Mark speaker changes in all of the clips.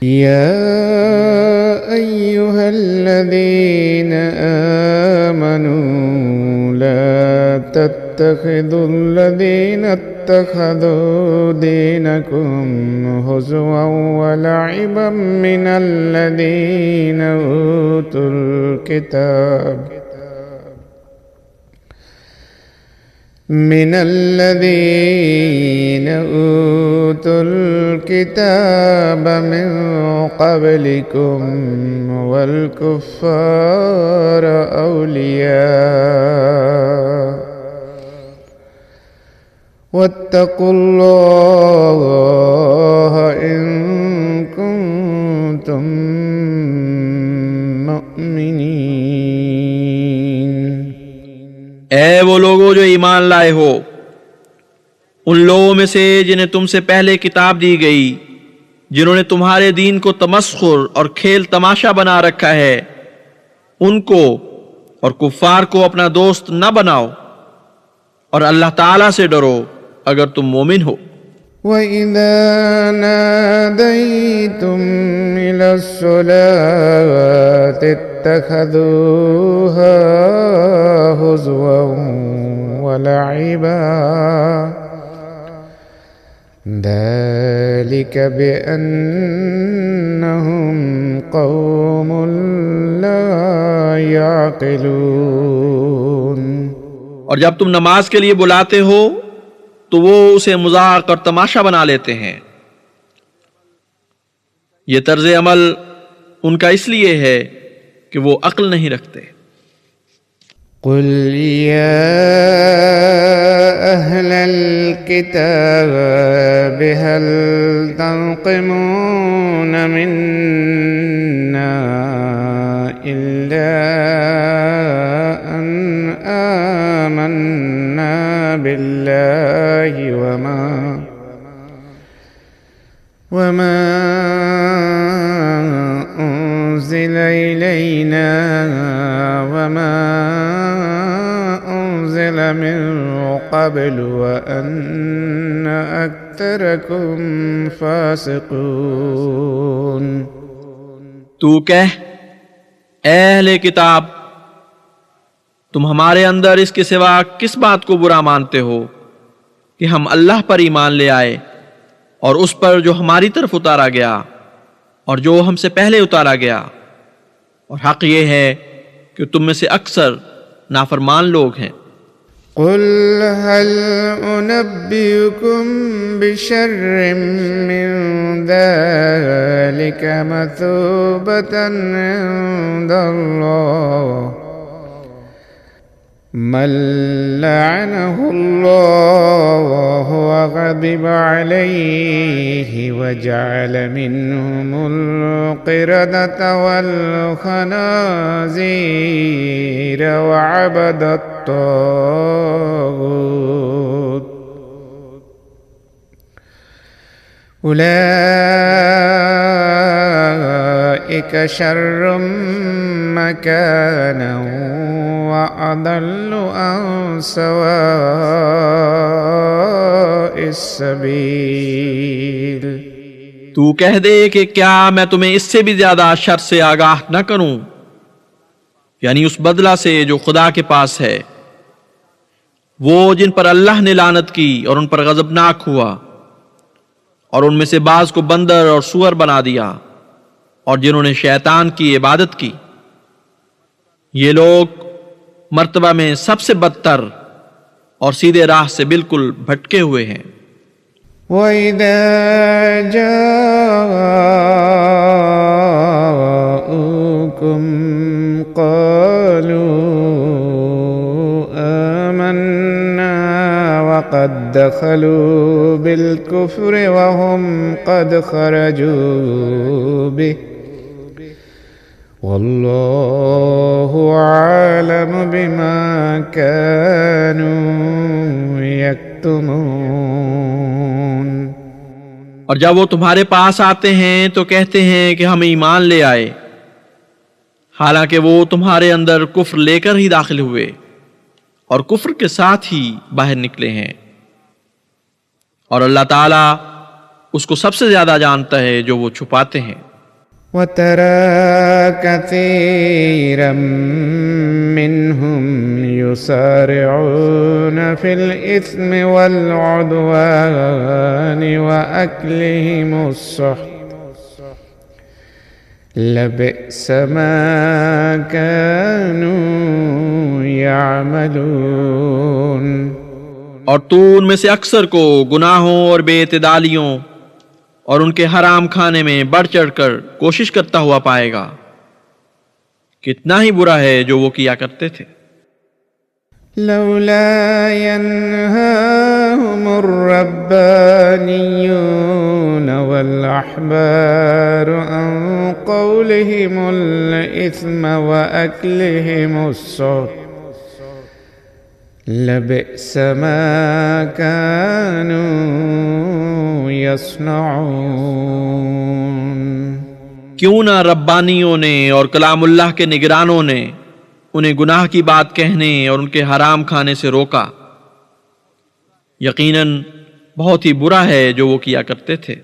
Speaker 1: या अय्युहल्लज़ीना आमनू ला तत्तखिदुल्लज़ीना इत्तखज़ू दीनकुम हुज़ुवन व लइबन मिनल्लज़ीना ऊतुल किताब من الذين أوتوا الكتاب من قبلكم والكفار أولياء واتقوا الله إن كنتم مؤمنين।
Speaker 2: ऐ वो लोगों जो ईमान लाए हो, उन लोगों में से जिन्हें तुमसे पहले किताब दी गई, जिन्होंने तुम्हारे दीन को तमस्खुर और खेल तमाशा बना रखा है, उनको और कुफ्फार को अपना दोस्त न बनाओ और अल्लाह ताला से डरो अगर तुम मोमिन हो।
Speaker 1: وَإِذَا نَادَيْتُمْ إِلَى الصَّلَاةِ اتَّخَذُوهَا هُزُوًا وَلَعِبًا ذَلِكَ بِأَنَّهُمْ قَوْمٌ لَا يَعْقِلُونَ।
Speaker 2: और जब तुम नमाज के लिए बुलाते हो तो वो उसे मजाक और तमाशा बना लेते हैं। ये तर्ज अमल उनका इसलिए है कि वो अक्ल नहीं रखते।
Speaker 1: कुल या अहलल किताब हल तंक़िमून मिन्ना इल्ला अन आमन्ना बिल्लाहि वमा उन्ज़िल इलैना वमा उन्ज़िल मिन क़ब्लु व अन्न अक्तरकुम फ़ासिक़ून।
Speaker 2: तू कह, ऐ अहले किताब, तुम हमारे अंदर इसके सिवा किस बात को बुरा मानते हो कि हम अल्लाह पर ईमान ले आए और उस पर जो हमारी तरफ उतारा गया और जो हमसे पहले उतारा गया, और हक ये है कि तुम में से अक्सर नाफरमान लोग हैं।
Speaker 1: कुल हल उनब्बियुकुम बिशर्रिम मिन ज़ालिका मसूबतन इंदल्लाह मन लअनहुल्लाह व ग़ज़िब अलैहि व जअल मिनहुमुल क़िरदत वल ख़नाज़ीर व अबदत ताग़ूत उलाइका शर्रुम मकानन व अदल्लु अन सवाइस सबील।
Speaker 2: तू कह दे कि क्या मैं तुम्हें इससे भी ज्यादा शर से आगाह न करूं, यानी उस बदला से जो खुदा के पास है। वो जिन पर अल्लाह ने लानत की और उन पर गजबनाक हुआ, और उनमें से बाज को बंदर और सुअर बना दिया, और जिन्होंने शैतान की इबादत की, ये लोग मर्तबा में सबसे बदतर और सीधे राह से बिल्कुल भटके हुए हैं।
Speaker 1: वइज़ा जाऊकुम क़ालू आमन्ना वक़द दख़लू बिल-कुफ़्रि वहुम क़द ख़रजू बिहि वल्लाहु आलम बिमा कानू यक्तुमून।
Speaker 2: और जब वो तुम्हारे पास आते हैं तो कहते हैं कि हम ईमान ले आए, हालांकि वो तुम्हारे अंदर कुफ्र लेकर ही दाखिल हुए और कुफ्र के साथ ही बाहर निकले हैं। और अल्लाह ताला उसको सबसे ज्यादा जानता है जो वो छुपाते हैं।
Speaker 1: وترى كثيرا منهم يسارعون في الإثم والعدوان وأكلهم السحت لبئس ما كانوا يعملون।
Speaker 2: और तू उनमें से अक्सर को गुनाहों और बेइत्तेदालियों और उनके हराम खाने में बढ़ चढ़कर कोशिश करता हुआ पाएगा। कितना ही बुरा है जो वो किया करते थे।
Speaker 1: लौला यन्हाहुम अर्रब्बानियून वल अहबार अन क़ौलिहिमुल इस्म व अक्लिहिमुस सुह्त लबिअस मा कानू यस्नऊन।
Speaker 2: क्यों ना रब्बानियों ने और कलामुल्लाह के निगरानों ने उन्हें गुनाह की बात कहने और उनके हराम खाने से रोका। यकीनन बहुत ही बुरा है जो वो किया करते थे।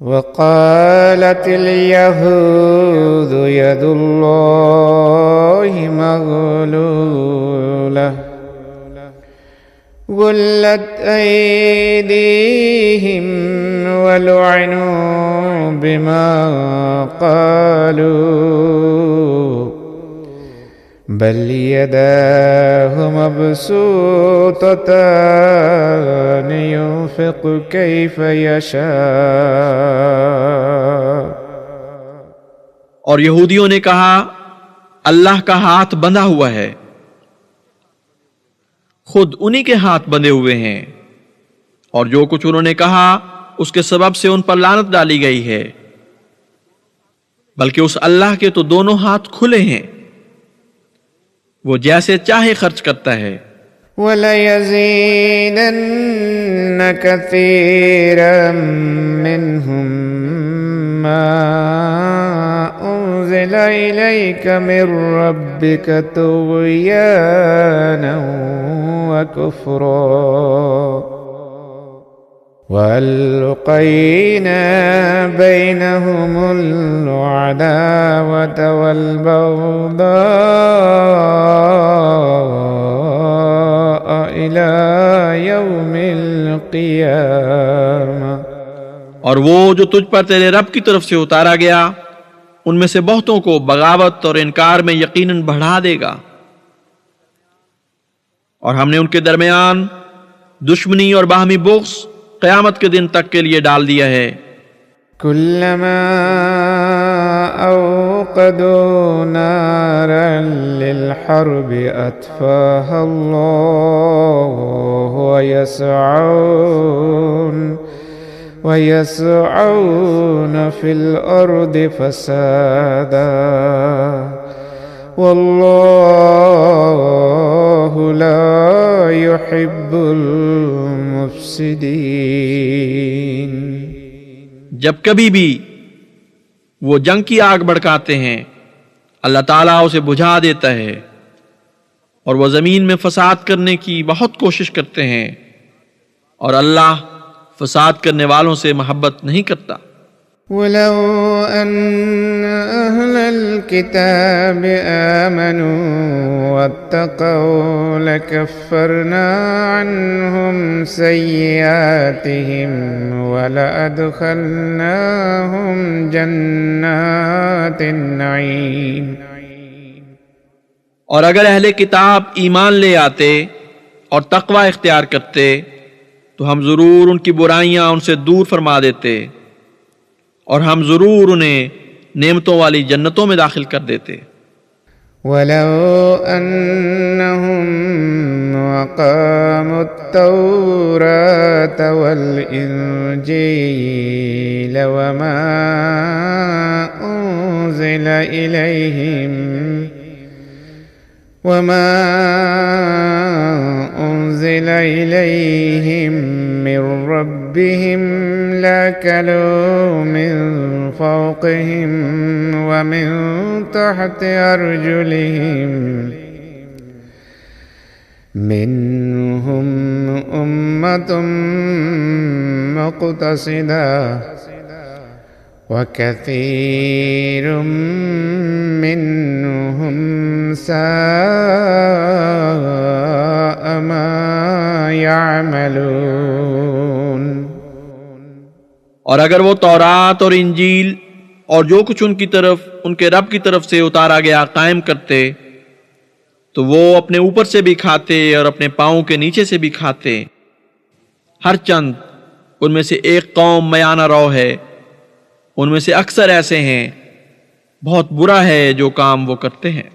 Speaker 1: वक़ालतिल यहूदु यदुल्लाहि मग़लूलह गुल्लत ऐदीहिम वलुअनु बिमा क़ालू बल यदाहु मबसूततान युन्फ़िक़ु कैफ़ यशा।
Speaker 2: और यहूदियों ने कहा अल्लाह का हाथ बंधा हुआ है, खुद उन्हीं के हाथ बंधे हुए हैं, और जो कुछ उन्होंने कहा उसके सबब से उन पर लानत डाली गई है, बल्कि उस अल्लाह के तो दोनों हाथ खुले हैं, वो जैसे चाहे खर्च करता है।
Speaker 1: वलयज़ीदन्न कसीरम मिनहुम मा उन्ज़िल इलैक मिर रब्बिक तुग़याना व कुफ्रा वअल्क़ैना बैनहुमुल अदावत वल बग़्ज़ाअ इला यौमिल क़ियामा।
Speaker 2: और वो जो तुझ पर तेरे रब की तरफ से उतारा गया उनमें से बहुतों को बगावत और इनकार में यकीनन बढ़ा देगा, और हमने उनके दरमियान दुश्मनी और बाहमी बुग़्ज़ क़यामत के दिन तक के लिए डाल दिया है।
Speaker 1: कुल्लमा औक़दू नारन लिल हर्बि अत्फ़ाहा अल्लाहु व यसअऊन फिल अर्दि फ़सादा वल्लाहु ला युहिब्बुल मुफ़्सिदीन।
Speaker 2: जब कभी भी वो जंग की आग भड़काते हैं अल्लाह ताला उसे बुझा देता है, और वह जमीन में फसाद करने की बहुत कोशिश करते हैं, और अल्लाह फसाद करने वालों से मोहब्बत नहीं करता।
Speaker 1: वलौ अन्न अहलल किताब आमनू वत्तक़ौ लकफ़्फ़रना अन्हुम सय्यिआतिहिम वलअदख़लनाहुम जन्नातिन नईम।
Speaker 2: और अगर अहले किताब ईमान ले आते और तक़वा इख्तियार करते तो हम जरूर उनकी बुराइयां उनसे दूर फरमा देते, और हम जरूर उन्हें नेमतों वाली जन्नतों में दाखिल कर देते।
Speaker 1: वलौ अन्नहुम अक़ामुत तौरात वल इंजील वमा उन्ज़िला इलैहिम मिर रब्बिहिम लअकलू मिन फ़ौक़िहिम व मिन तहति अर्जुलिहिम मिनहुम उम्मतुम मुक़तसिदा وكثير منهم ساء ما يعملون।
Speaker 2: और अगर वो तौरात और इंजील और जो कुछ उनकी तरफ उनके रब की तरफ से उतारा गया कायम करते, तो वो अपने ऊपर से भी खाते और अपने पाँव के नीचे से भी खाते। हर चंद उनमें से एक कौम मयाना रौ है, उनमें से अक्सर ऐसे हैं, बहुत बुरा है जो काम वो करते हैं।